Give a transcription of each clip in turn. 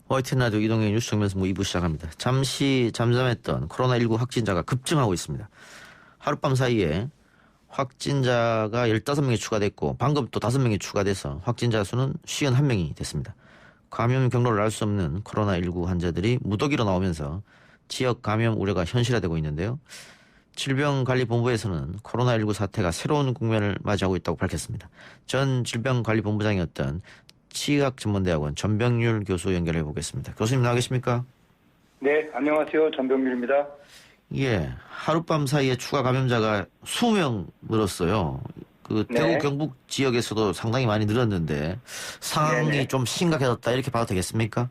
YTN 라디오 이동의 뉴스 정면승부 2부 시작합니다. 잠시 잠잠했던 코로나19 확진자가 급증하고 있습니다. 하룻밤 사이에 확진자가 15명이 추가됐고 방금 또 5명이 추가돼서 확진자 수는 51명이 됐습니다. 감염 경로를 알 수 없는 코로나19 환자들이 무더기로 나오면서 지역 감염 우려가 현실화되고 있는데요. 질병관리본부에서는 코로나19 사태가 새로운 국면을 맞이하고 있다고 밝혔습니다. 전 질병관리본부장이었던 치의학전문대학원 전병률 교수 연결해 보겠습니다. 교수님 나와 계십니까? 네, 안녕하세요. 전병률입니다. 예, 하룻밤 사이에 추가 감염자가 20명 늘었어요. 그 네. 대구 경북 지역에서도 상당히 많이 늘었는데 상황이 네네. 좀 심각해졌다 이렇게 봐도 되겠습니까?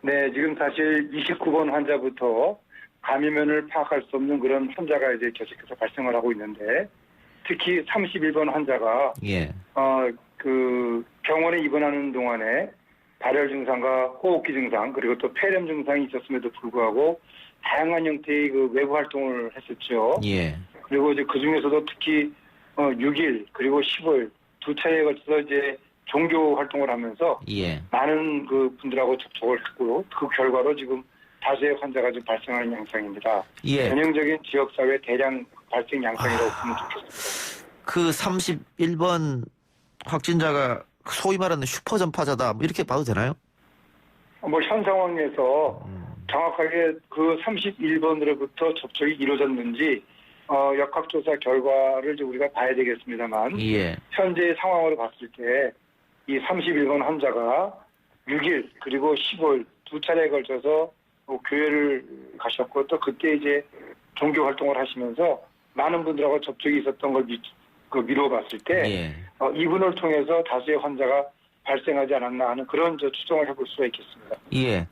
네, 지금 사실 29번 환자부터 감염면을 파악할 수 없는 그런 환자가 이제 계속해서 발생을 하고 있는데 특히 31번 환자가 예, 병원에 입원하는 동안에 발열 증상과 호흡기 증상 그리고 또 폐렴 증상이 있었음에도 불구하고 다양한 형태의 그 외부 활동을 했었죠. 예, 그리고 이제 그 중에서도 특히 6일 그리고 10월 두 차례에 걸쳐서 이제 종교 활동을 하면서 예. 많은 그 분들하고 접촉을 했고 그 결과로 지금 다수의 환자가 좀 발생하는 양상입니다. 예. 전형적인 지역사회 대량 발생 양상이라고 보면 좋겠습니다. 그 31번 확진자가 소위 말하는 슈퍼 전파자다 뭐 이렇게 봐도 되나요? 뭐 현 상황에서 정확하게 그 31번으로부터 접촉이 이루어졌는지 역학조사 결과를 좀 우리가 봐야 되겠습니다만 예, 현재의 상황으로 봤을 때 이 31번 환자가 6일 그리고 10월 두 차례에 걸쳐서 교회를 가셨고 또 그때 이제 종교 활동을 하시면서 많은 분들하고 접촉이 있었던 걸 미뤄봤을 때 예. 이분을 통해서 다수의 환자가 발생하지 않았나 하는 그런 추정을 해볼 수가 있겠습니다. 예.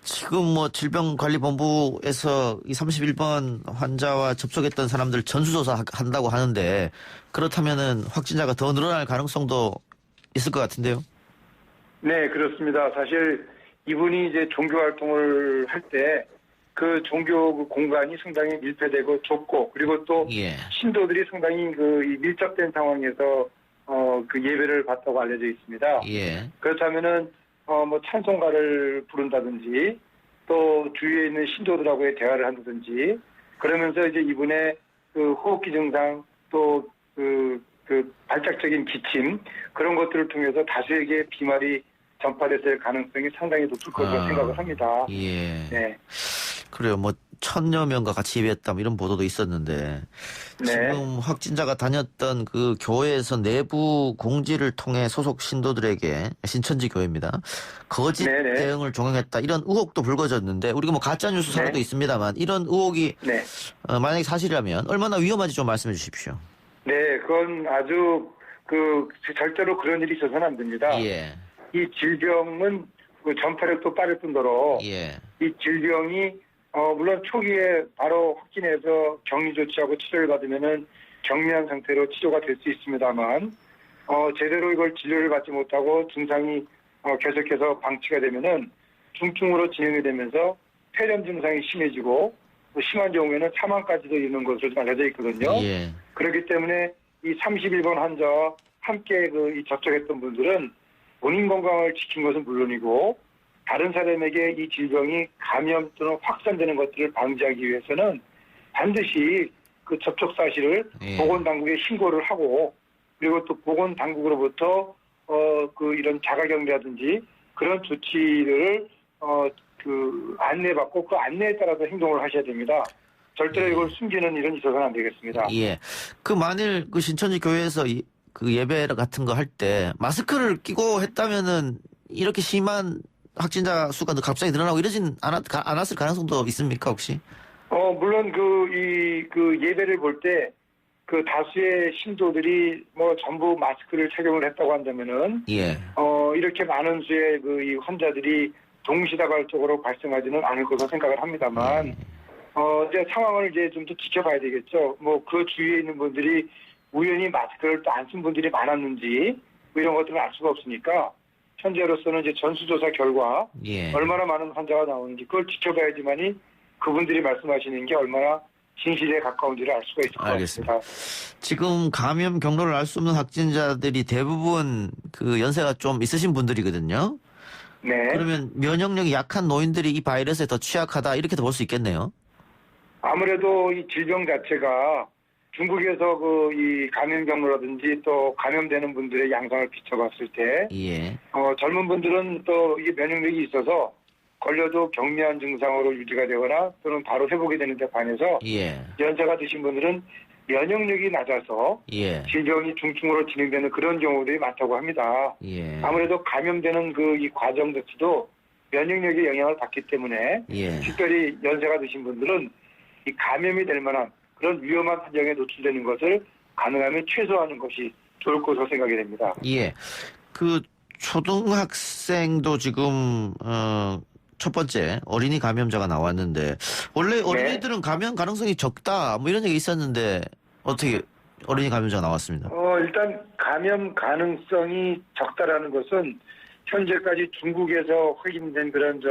지금 뭐 질병관리본부에서 이 31번 환자와 접촉했던 사람들 전수조사 한다고 하는데 그렇다면은 확진자가 더 늘어날 가능성도 있을 것 같은데요. 네, 그렇습니다. 사실 이분이 이제 종교 활동을 할 때 그 종교 공간이 상당히 밀폐되고 좁고 그리고 또 예. 신도들이 상당히 이 밀접된 상황에서 그 예배를 받다고 알려져 있습니다. 예. 그렇다면은 뭐 찬송가를 부른다든지 또 주위에 있는 신도들하고의 대화를 한다든지 그러면서 이제 이분의 그 호흡기 증상 또 그 발작적인 기침 그런 것들을 통해서 다수에게 비말이 전파됐을 가능성이 상당히 높을 것으로 생각을 합니다. 예. 네. 그래요. 뭐 1000여 명과 같이 예배했다 뭐 이런 보도도 있었는데 네. 지금 확진자가 다녔던 그 교회에서 내부 공지를 통해 소속 신도들에게 신천지 교회입니다. 거짓 네네. 대응을 종용했다 이런 의혹도 불거졌는데 우리가 뭐 가짜 뉴스 사례도 네. 있습니다만 이런 의혹이 네. 만약에 사실이라면 얼마나 위험한지 좀 말씀해 주십시오. 네, 그건 아주 절대로 그런 일이 있어서는 안 됩니다. 예. 이 질병은 그 전파력도 빠를 뿐더러 예. 이 질병이 물론 초기에 바로 확진해서 격리 조치하고 치료를 받으면은 경미한 상태로 치료가 될 수 있습니다만 제대로 이걸 진료를 받지 못하고 증상이 계속해서 방치가 되면은 중증으로 진행이 되면서 폐렴 증상이 심해지고 또 심한 경우에는 사망까지도 이르는 것으로 알려져 있거든요. 예. 그렇기 때문에 이 31번 환자와 함께 이 접촉했던 분들은 본인 건강을 지킨 것은 물론이고 다른 사람에게 이 질병이 감염 또는 확산되는 것들을 방지하기 위해서는 반드시 그 접촉 사실을 예. 보건당국에 신고를 하고 그리고 또 보건당국으로부터 이런 자가격리라든지 그런 조치를 안내받고 그 안내에 따라서 행동을 하셔야 됩니다. 절대로 이걸 숨기는 일은 있어서는 안 되겠습니다. 예. 그 만일 그 신천지 교회에서 그 예배 같은 거 할 때 마스크를 끼고 했다면은 이렇게 심한 확진자 수가 갑자기 늘어나고 이러진 않았을 가능성도 있습니까 혹시? 물론 그 예배를 볼 때 그 다수의 신도들이 뭐 전부 마스크를 착용을 했다고 한다면은 예. 이렇게 많은 수의 이 환자들이 동시다발적으로 발생하지는 않을 것으로 생각을 합니다만 이제 상황을 이제 좀 더 지켜봐야 되겠죠. 뭐 그 주위에 있는 분들이 우연히 마스크를 또 안 쓴 분들이 많았는지 뭐 이런 것들은 알 수가 없으니까 현재로서는 이제 전수조사 결과 예. 얼마나 많은 환자가 나오는지 그걸 지켜봐야지만이 그분들이 말씀하시는 게 얼마나 진실에 가까운지를 알 수가 있을 것 알겠습니다. 같습니다. 지금 감염 경로를 알 수 없는 확진자들이 대부분 그 연세가 좀 있으신 분들이거든요. 네. 그러면 면역력이 약한 노인들이 이 바이러스에 더 취약하다 이렇게도 볼 수 있겠네요. 아무래도 이 질병 자체가 중국에서 그 이 감염 경로라든지 또 감염되는 분들의 양상을 비춰봤을 때, 예. 젊은 분들은 또 이 면역력이 있어서 걸려도 경미한 증상으로 유지가 되거나 또는 바로 회복이 되는 데 반해서 예. 연세가 드신 분들은 면역력이 낮아서 예. 질병이 중증으로 진행되는 그런 경우들이 많다고 합니다. 예. 아무래도 감염되는 그 이 과정 자체도 면역력의 영향을 받기 때문에 예. 특별히 연세가 드신 분들은 이 감염이 될 만한 그런 위험한 환경에 노출되는 것을 가능하면 최소화하는 것이 좋을 것으로 생각이 됩니다. 예. 그 초등학생도 지금 첫 번째 어린이 감염자가 나왔는데 원래 어린이들은 감염 가능성이 적다 뭐 이런 얘기 있었는데 어떻게 어린이 감염자가 나왔습니다. 일단 감염 가능성이 적다라는 것은 현재까지 중국에서 확인된 그런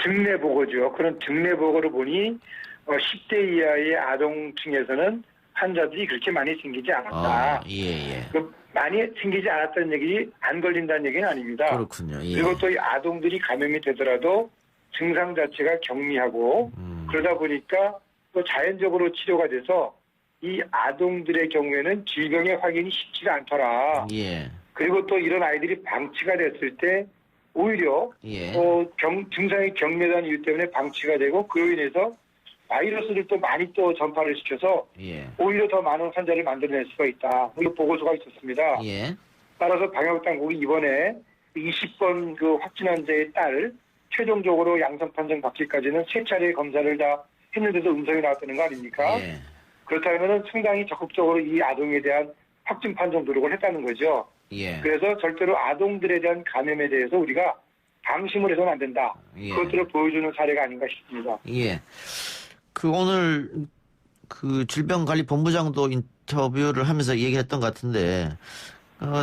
증례 보고죠. 그런 증례 보고를 보니 10대 이하의 아동층에서는 환자들이 그렇게 많이 생기지 않았다. 예. 많이 생기지 않았다는 얘기, 안 걸린다는 얘기는 아닙니다. 그렇군요. 예. 그리고 또 이 아동들이 감염이 되더라도 증상 자체가 경미하고 그러다 보니까 또 자연적으로 치료가 돼서 이 아동들의 경우에는 질병의 확인이 쉽지가 않더라. 예. 그리고 또 이런 아이들이 방치가 됐을 때 오히려 예. 증상이 경미하다는 이유 때문에 방치가 되고 그로 인해서 바이러스를 또 많이 또 전파를 시켜서 예. 오히려 더 많은 환자를 만들어낼 수가 있다. 이 보고서가 있었습니다. 예. 따라서 방역당국이 이번에 20번 그 확진 환자의 딸 최종적으로 양성 판정 받기까지는 3차례 검사를 다 했는데도 음성이 나왔다는 거 아닙니까? 예. 그렇다면 상당히 적극적으로 이 아동에 대한 확진 판정 노력을 했다는 거죠. 예. 그래서 절대로 아동들에 대한 감염에 대해서 우리가 방심을 해서는 안 된다. 예. 그것들을 보여주는 사례가 아닌가 싶습니다. 예. 그 오늘 그 질병관리본부장도 인터뷰를 하면서 얘기했던 것 같은데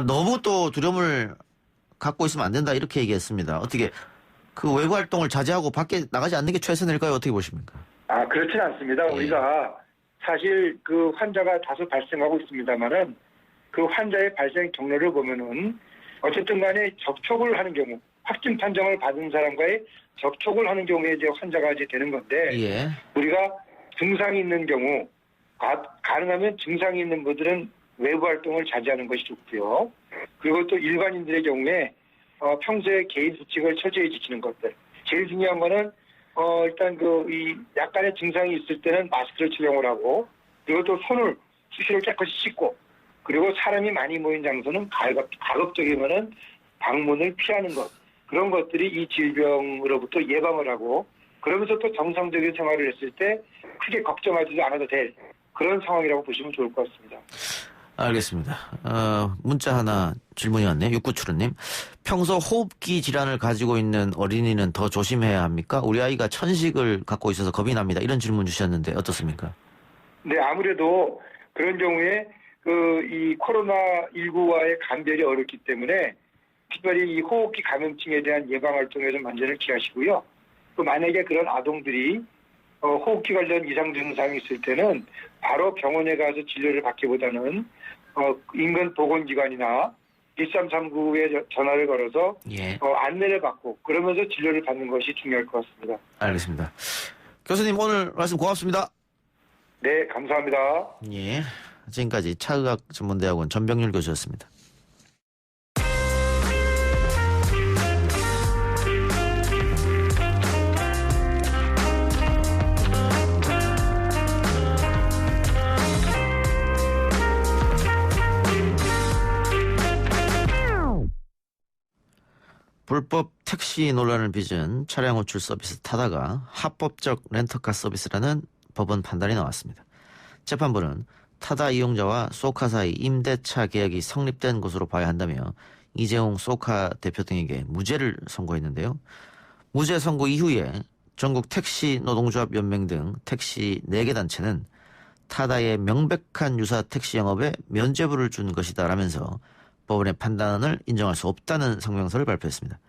너무 또 두려움을 갖고 있으면 안 된다 이렇게 얘기했습니다. 어떻게 그 외부 활동을 자제하고 밖에 나가지 않는 게 최선일까요? 어떻게 보십니까? 그렇진 않습니다. 예. 우리가 사실 그 환자가 다소 발생하고 있습니다만은 그 환자의 발생 경로를 보면은 어쨌든 간에 접촉을 하는 경우, 확진 판정을 받은 사람과의 접촉을 하는 경우에 이제 환자가 이제 되는 건데 예. 우리가 증상이 있는 경우 가능하면 증상이 있는 분들은 외부 활동을 자제하는 것이 좋고요. 그리고 또 일반인들의 경우에 평소에 개인 수칙을 철저히 지키는 것들. 제일 중요한 거는 일단 이 약간의 증상이 있을 때는 마스크를 착용을 하고 그리고 또 손을 수시로 깨끗이 씻고 그리고 사람이 많이 모인 장소는 가급적이면은 방문을 피하는 것. 그런 것들이 이 질병으로부터 예방을 하고 그러면서 또 정상적인 생활을 했을 때 크게 걱정하지도 않아도 될 그런 상황이라고 보시면 좋을 것 같습니다. 알겠습니다. 문자 하나 질문이 왔네요. 6975님. 평소 호흡기 질환을 가지고 있는 어린이는 더 조심해야 합니까? 우리 아이가 천식을 갖고 있어서 겁이 납니다. 이런 질문 주셨는데 어떻습니까? 네, 아무래도 그런 경우에 이 코로나19와의 감별이 어렵기 때문에 특별히 이 호흡기 감염증에 대한 예방 활동에 좀 만전을 기하시고요. 또 만약에 그런 아동들이 호흡기 관련 이상 증상이 있을 때는 바로 병원에 가서 진료를 받기보다는 인근 보건기관이나 1339에 전화를 걸어서 예. 안내를 받고 그러면서 진료를 받는 것이 중요할 것 같습니다. 알겠습니다. 교수님 오늘 말씀 고맙습니다. 네, 감사합니다. 예. 지금까지 차의학 전문대학원 전병률 교수였습니다. 불법 택시 논란을 빚은 차량 호출 서비스 타다가 합법적 렌터카 서비스라는 법원 판단이 나왔습니다. 재판부는 타다 이용자와 소카 사이 임대차 계약이 성립된 것으로 봐야 한다며 이재용 소카 대표 등에게 무죄를 선고했는데요. 무죄 선고 이후에 전국 택시 노동조합 연맹 등 택시 4개 단체는 타다의 명백한 유사 택시 영업에 면죄부를 준 것이다라면서 법원의 판단을 인정할 수 없다는 성명서를 발표했습니다.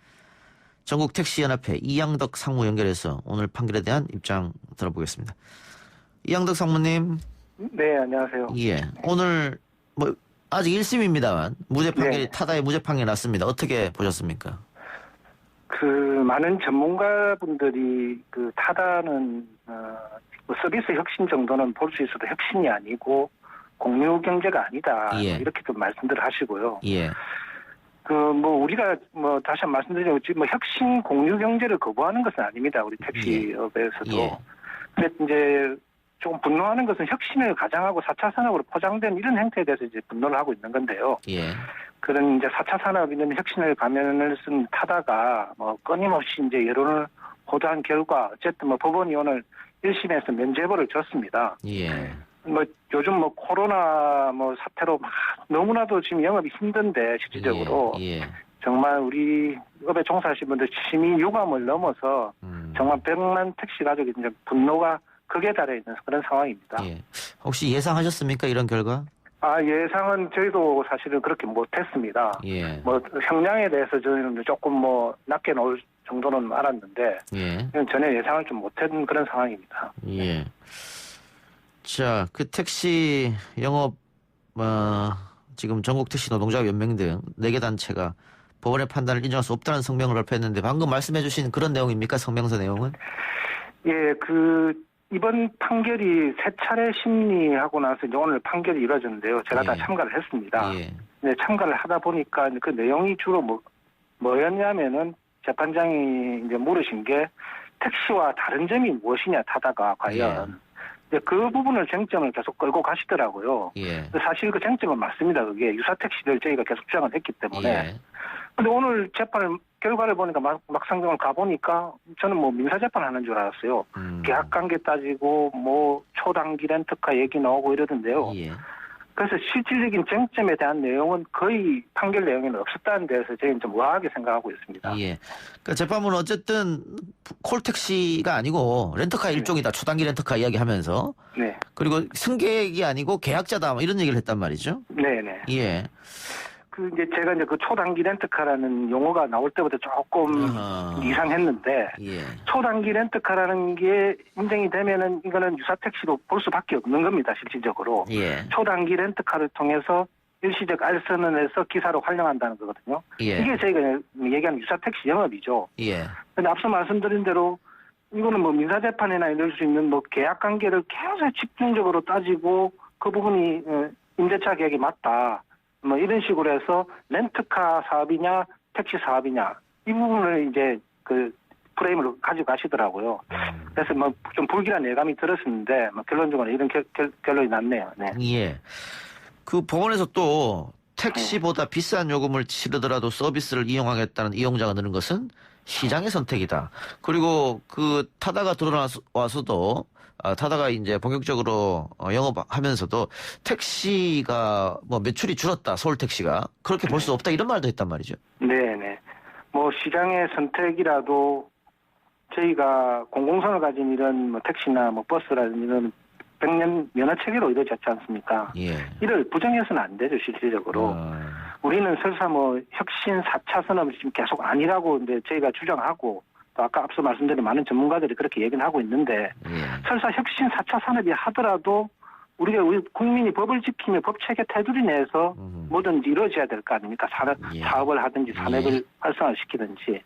전국 택시연합회 이양덕 상무 연결해서 오늘 판결에 대한 입장 들어보겠습니다. 이양덕 상무님. 네, 안녕하세요. 예. 오늘 아직 1심입니다만 무죄 판결이 네. 타다의 무죄 판결이 났습니다. 어떻게 보셨습니까? 많은 전문가분들이 타다는 뭐 서비스 혁신 정도는 볼 수 있어도 혁신이 아니고 공유 경제가 아니다. 예. 이렇게 좀 말씀들 하시고요. 예. 우리가 다시 한번 말씀드리면 지금 혁신 공유 경제를 거부하는 것은 아닙니다. 우리 택시업에서도. 예. 근데 이제 조금 분노하는 것은 혁신을 가장하고 4차 산업으로 포장된 이런 행태에 대해서 이제 분노를 하고 있는 건데요. 예. 그런 이제 4차 산업이는 혁신을 가면을 쓴 타다가 끊임없이 이제 여론을 호도한 결과 어쨌든 법원이 오늘 1심에서 면죄부를 줬습니다. 예. 요즘 코로나 사태로 너무나도 지금 영업이 힘든데 실질적으로 예. 정말 우리 업에 종사하시는 분들 심히 유감을 넘어서 정말 100만 택시 가족이 이제 분노가 극에 달해 있는 그런 상황입니다. 예. 혹시 예상하셨습니까? 이런 결과? 예상은 저희도 사실은 그렇게 못했습니다. 예. 형량에 대해서 저희는 조금 낮게 나올 정도는 알았는데 예. 전혀 예상을 좀 못한 그런 상황입니다. 예. 자, 그 택시 영업, 지금 전국 택시 노동자 연맹 등 4개 단체가 법원의 판단을 인정할 수 없다는 성명을 발표했는데 방금 말씀해 주신 그런 내용입니까? 성명서 내용은? 예, 이번 판결이 3차례 심리하고 나서 이제 오늘 판결이 이루어졌는데요. 제가 다 참가를 했습니다. 예. 네, 참가를 하다 보니까 그 내용이 주로 뭐였냐면은 재판장이 이제 물으신 게 택시와 다른 점이 무엇이냐 타다가 과연. 이제 그 부분을 쟁점을 계속 끌고 가시더라고요. 예. 사실 그 쟁점은 맞습니다. 그게 유사 택시를 저희가 계속 주장을 했기 때문에. 예. 근데 오늘 재판을 결과를 보니까 막상경을 가보니까 저는 민사재판 하는 줄 알았어요. 계약관계 따지고 초단기 렌터카 얘기 나오고 이러던데요. 예. 그래서 실질적인 쟁점에 대한 내용은 거의 판결 내용에는 없었다는 데서 저희는 좀 의아하게 생각하고 있습니다. 예. 그러니까 재판부는 어쨌든 콜택시가 아니고 렌터카 일종이다. 초단기 렌터카 이야기하면서. 네. 그리고 승객이 아니고 계약자다. 이런 얘기를 했단 말이죠. 네네. 예. 이제 제가 이제 초단기 렌터카라는 용어가 나올 때부터 조금 이상했는데, 예. 초단기 렌터카라는 게 인정이 되면은 이거는 유사 택시로 볼 수밖에 없는 겁니다, 실질적으로. 예. 초단기 렌터카를 통해서 일시적 알선을 해서 기사로 활용한다는 거거든요. 예. 이게 저희가 얘기하는 유사 택시 영업이죠. 예. 근데 앞서 말씀드린 대로 이거는 민사재판이나 이럴 수 있는 계약 관계를 계속 집중적으로 따지고 그 부분이 임대차 계약이 맞다. 이런 식으로 해서 렌트카 사업이냐 택시 사업이냐 이 부분을 이제 프레임으로 가지고 가시더라고요. 그래서 좀 불길한 예감이 들었었는데 결론적으로 이런 결론이 났네요. 네. 예. 그 법원에서 또 택시보다 비싼 요금을 치르더라도 서비스를 이용하겠다는 이용자가 느는 것은 시장의 선택이다. 그리고 타다가 드러나와서도 타다가 이제 본격적으로 영업하면서도 택시가 매출이 줄었다. 서울 택시가 그렇게 볼 수 없다. 이런 말도 했단 말이죠. 네네. 시장의 선택이라도 저희가 공공선을 가진 이런 택시나 버스라든지 이런 100년 면허체계로 이루어졌지 않습니까? 예. 이를 부정해서는 안 되죠, 실질적으로. 우리는 설사 혁신 4차 산업이 지금 계속 아니라고 이제 저희가 주장하고 또 아까 앞서 말씀드린 많은 전문가들이 그렇게 얘기는 하고 있는데 설사 혁신 4차 산업이 하더라도 우리 국민이 법을 지키며 법체계 테두리 내에서 뭐든지 이루어져야 될 거 아닙니까? 사업을 하든지 산업을 활성화시키든지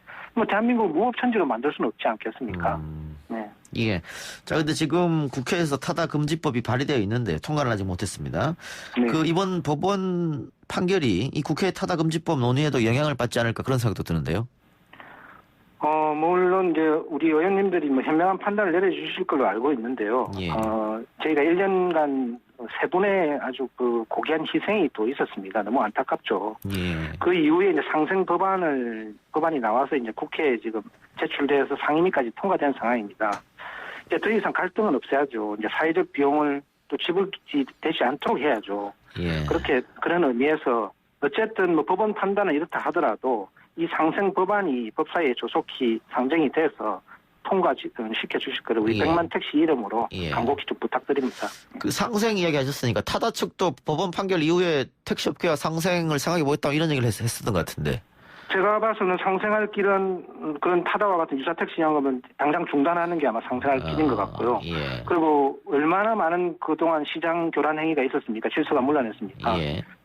대한민국 무업천지로 만들 수는 없지 않겠습니까? 네. 예. 자, 근데 지금 국회에서 타다 금지법이 발의되어 있는데 통과를 아직 못했습니다. 네. 이번 법원 판결이 이 국회 타다 금지법 논의에도 영향을 받지 않을까 그런 생각도 드는데요. 물론 이제 우리 의원님들이 현명한 판단을 내려주실 걸로 알고 있는데요. 예. 저희가 1년간 3분의 아주 고귀한 희생이 또 있었습니다. 너무 안타깝죠. 예. 그 이후에 이제 상생 법안이 나와서 이제 국회에 지금 제출돼서 상임위까지 통과된 상황입니다. 이제 더 이상 갈등은 없애야죠. 이제 사회적 비용을 또 지불되지 않도록 해야죠. 예. 그런 의미에서 어쨌든 법원 판단은 이렇다 하더라도 이 상생 법안이 법사위에 조속히 상정이 돼서 통과 시켜주실 거를 우리 100만 택시 이름으로 간곡히 좀 부탁드립니다. 상생 이야기 하셨으니까 타다 측도 법원 판결 이후에 택시업계와 상생을 생각해 보겠다 이런 얘기를 했었던 것 같은데. 제가 봐서는 상생할 길은 그런 타다와 같은 유사 택시 영업은 당장 중단하는 게 아마 상생할 길인 것 같고요. 예. 그리고 얼마나 많은 그동안 시장 교란 행위가 있었습니까? 질서가 문란했습니까?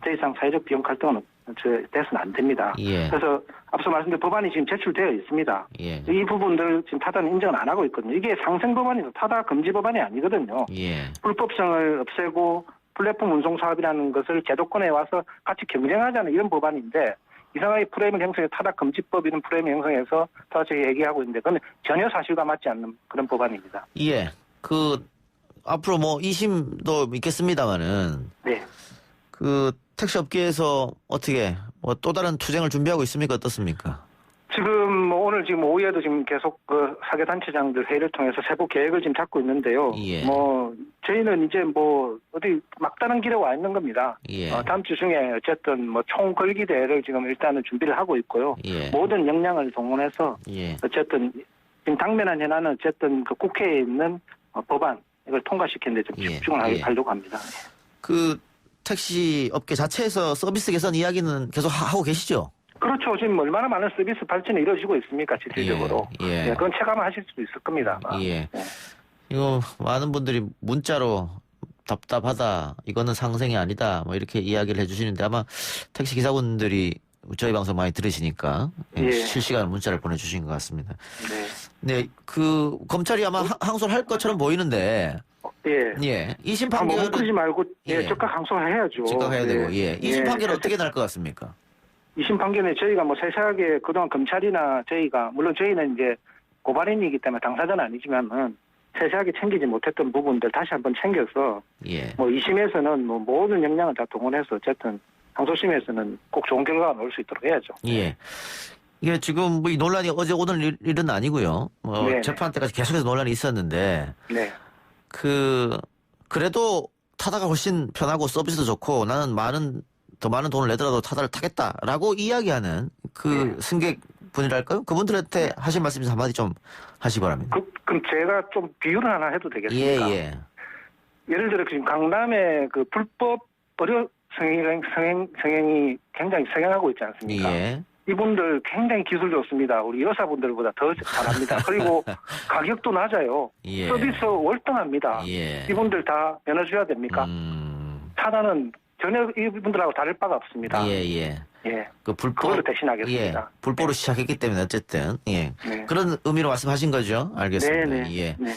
더 이상 사회적 비용 갈등은 돼서는 안 됩니다. 예. 그래서 앞서 말씀드린 법안이 지금 제출되어 있습니다. 예. 이 부분들 지금 타다는 인정을 안 하고 있거든요. 이게 상생 법안이죠. 타다 금지 법안이 아니거든요. 예. 불법성을 없애고 플랫폼 운송 사업이라는 것을 제도권에 와서 같이 경쟁하자는 이런 법안인데 이상하게 프레임을 형성해 타다 금지법 이런 프레임을 형성해서 타다 측이 얘기하고 있는데 그건 전혀 사실과 맞지 않는 그런 법안입니다. 예. 앞으로 뭐 2심도 있겠습니다만은 네. 택시 업계에서 어떻게 뭐 또 다른 투쟁을 준비하고 있습니까? 어떻습니까? 지금 뭐 오늘 지금 오후에도 지금 계속 사계 단체장들 회의를 통해서 세부 계획을 지금 잡고 있는데요. 예. 뭐 저희는 이제 뭐 어디 막다른 길에 와 있는 겁니다. 예. 다음 주 중에 어쨌든 뭐 총걸기 대회를 지금 일단은 준비를 하고 있고요. 예. 모든 역량을 동원해서 예. 어쨌든 지금 당면한 현안은 어쨌든 그 국회에 있는 법안 이걸 통과시키는 데 좀 예. 집중을 예. 하려고 합니다. 택시 업계 자체에서 서비스 개선 이야기는 계속 하고 계시죠? 그렇죠. 지금 얼마나 많은 서비스 발전이 이루어지고 있습니까? 실질적으로. 예. 그건 체감하실 수도 있을 겁니다. 예. 이거 많은 분들이 문자로 답답하다. 이거는 상생이 아니다. 뭐 이렇게 이야기를 해주시는데 아마 택시 기사분들이 저희 방송 많이 들으시니까 예. 실시간 문자를 보내주신 것 같습니다. 네. 네, 검찰이 아마 항소를 할 것처럼 보이는데 예. 예. 2심 뭐 판결은 뭉클지 말고 예. 즉각 항소해야죠. 즉각해야 되고 예. 2심 예. 판결은 어떻게 날 것 같습니까? 2심 판결에 저희가 뭐 세세하게 그동안 검찰이나 저희가 물론 저희는 이제 고발인이기 때문에 당사자는 아니지만은 세세하게 챙기지 못했던 부분들 다시 한번 챙겨서 예. 뭐 2심에서는 뭐 모든 역량을 다 동원해서 어쨌든 항소심에서는 꼭 좋은 결과가 나올 수 있도록 해야죠. 예. 이게 지금 뭐 이 논란이 어제 오늘 일은 아니고요. 네네. 재판 때까지 계속해서 논란이 있었는데 네. 그래도 타다가 훨씬 편하고 서비스도 좋고 나는 더 많은 돈을 내더라도 타다를 타겠다라고 이야기하는 네. 승객분이랄까요? 그분들한테 하실 말씀 좀 한마디 좀 하시기 바랍니다. 그럼 제가 좀 비유를 하나 해도 되겠습니까? 예. 예를 들어 지금 강남에 그 불법 의료 성행이 굉장히 성행하고 있지 않습니까? 예. 이분들 굉장히 기술 좋습니다. 우리 여사분들보다 더 잘합니다. 그리고 가격도 낮아요. 예. 서비스 월등합니다. 예. 이분들 다 면허줘야 됩니까? 타다는 전혀 이분들하고 다를 바가 없습니다. 예. 예. 불법 그걸로 대신하겠습니다. 예. 불법으로 시작했기 때문에 어쨌든 예. 네. 그런 의미로 말씀하신 거죠? 알겠습니다. 네네. 예. 네.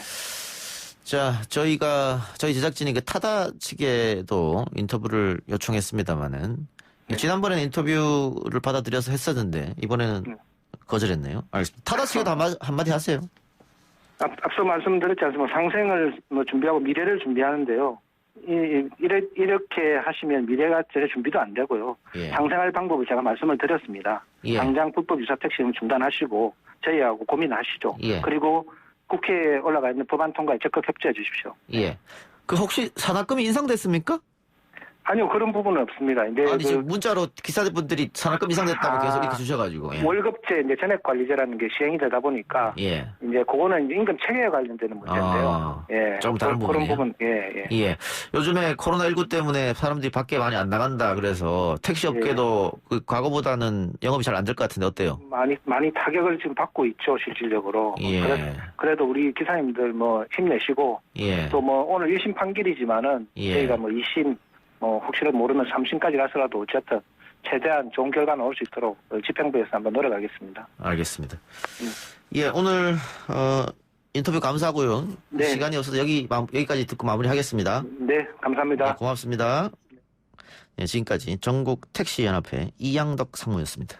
자, 저희 제작진이 타다 측에도 인터뷰를 요청했습니다만은 지난번에는 인터뷰를 받아들여서 했었는데 이번에는 거절했네요. 알겠습니다. 타다 측에도 한마디 하세요. 앞서 말씀드렸지 않습니까? 상생을 준비하고 미래를 준비하는데요. 이렇게 하시면 미래가 전혀 준비도 안 되고요. 예. 상생할 방법을 제가 말씀을 드렸습니다. 예. 당장 불법 유사 택시는 중단하시고 저희하고 고민하시죠. 예. 그리고 국회에 올라가 있는 법안 통과에 적극 협조해 주십시오. 예. 혹시 산학금이 인상됐습니까? 아니요, 그런 부분은 없습니다. 이제 아니, 지금 문자로 기사분들이 산학금 인상됐다고 계속 이렇게 주셔가지고. 예. 월급제 이제 전액관리제라는 게 시행이 되다 보니까 예. 이제 그거는 이제 임금 체계에 관련되는 문제인데요. 예. 조금 다른 그런 부분이에요. 부분, 예. 요즘에 코로나19 때문에 사람들이 밖에 많이 안 나간다 그래서 택시 업계도 과거보다는 영업이 잘 안 될 것 같은데 어때요? 많이 타격을 지금 받고 있죠, 실질적으로. 예. 그래도 우리 기사님들 힘내시고 예. 또 오늘 1심 판결이지만은 예. 저희가 2심 혹시라도 모르면 3심까지 가서라도 어쨌든 최대한 좋은 결과 나올 수 있도록 집행부에서 한번 노력하겠습니다. 알겠습니다. 예, 오늘 인터뷰 감사하고요. 네. 시간이 없어서 여기까지 듣고 마무리하겠습니다. 네, 감사합니다. 네, 고맙습니다. 예, 지금까지 전국 택시연합회 이양덕 상무였습니다.